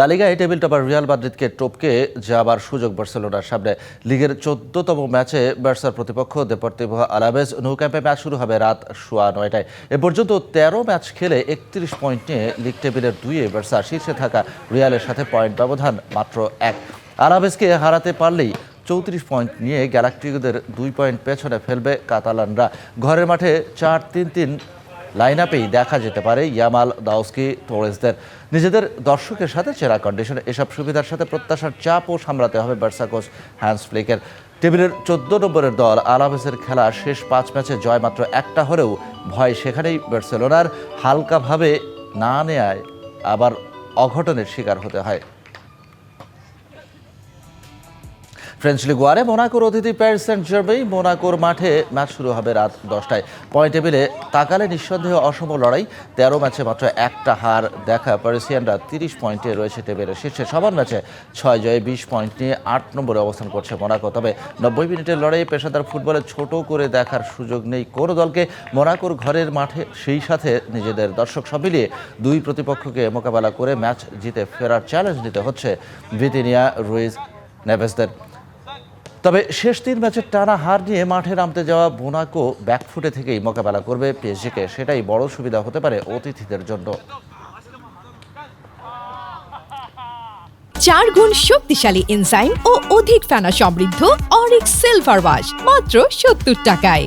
লা লিগায় table topper Real মাদ্রিদকে টপকে যাবার সুযোগ বার্সেলোনার সামনে। লিগের ১৪তম ম্যাচে বার্সার প্রতিপক্ষ দেপোর্তিভো আলাভেজ ন্যু ক্যাম্পে ম্যাচ শুরু হবে রাত ৯:১টায়। এ পর্যন্ত ১৩ ম্যাচ খেলে ৩১ পয়েন্ট নিয়ে লিগ টেবিলের ২-এ বার্সা শীর্ষে থাকা রিয়ালের সাথে পয়েন্ট ব্যবধান মাত্র ১। আলাভেজকে হারাতে পারলেই ৩৪ পয়েন্ট নিয়ে গ্যালাক্টিকোদের ২ পয়েন্ট পেছনে ফেলবে কাতালানরা। ঘরের মাঠে ৪-৩-৩ লাইন আপেই দেখা যেতে পারে ইয়ামাল, দাউস্কি, তোরেসদের। নিজেদের দর্শকের সাথে সেরা কন্ডিশনে এসব সুবিধার সাথে প্রত্যাশার চাপও সামলাতে হবে বার্সা কোচ হ্যান্স ফ্লিকের। টেবিলের ১৪ নম্বরের দল আলাভেজের খেলা শেষ ৫ ম্যাচে জয় মাত্র একটা হলেও ভয় সেখানেই বার্সেলোনার হালকাভাবে না নেয়ায় আবার অঘটনের শিকার হতে হয়। ফ্রেঞ্চ লিগ ওয়ানে মোনাকোর অতিথি প্যারিস সেন্ট জার্মেই। মোনাকোর মাঠে ম্যাচ শুরু হবে রাত ১০টায়। পয়েন্ট টেবিলে তাকালে নিঃসন্দেহে অসম লড়াই। ১৩ ম্যাচে মাত্র একটা হার দেখা প্যারিসিয়ানরা ৩০ পয়েন্টে রয়েছে টেবিলের শীর্ষে। সমান ম্যাচে ৬ জয়ে ২০ পয়েন্ট নিয়ে ৮ নম্বরে অবস্থান করছে মোনাকো। তবে ৯০ মিনিটের লড়াইয়ে পেশাদার ফুটবলে ছোট করে দেখার সুযোগ নেই কোনো দলকে। মোনাকোর ঘরের মাঠে সেই সাথে নিজেদের দর্শক সব মিলিয়ে দুই প্রতিপক্ষকে মোকাবেলা করে ম্যাচ জিতে ফেরার চ্যালেঞ্জ নিতে হচ্ছে ভিতিনিয়া, রুইজ, নেভেসদের। তবে শেষ ৩ ম্যাচের টানা হার নিয়ে মাঠে নামতে যাওয়া মোনাকো ব্যাকফুটে থেকেই মোকাবেলা করবে পিএসজিকে। সেটাই বড় সুবিধা হতে পারে অতিথিদের জন্য। ৪ গুণ শক্তিশালী এনজাইম ও অধিক ফেনা সমৃদ্ধ অরিক সিলভার ওয়াশ মাত্র ৭০ টাকায়।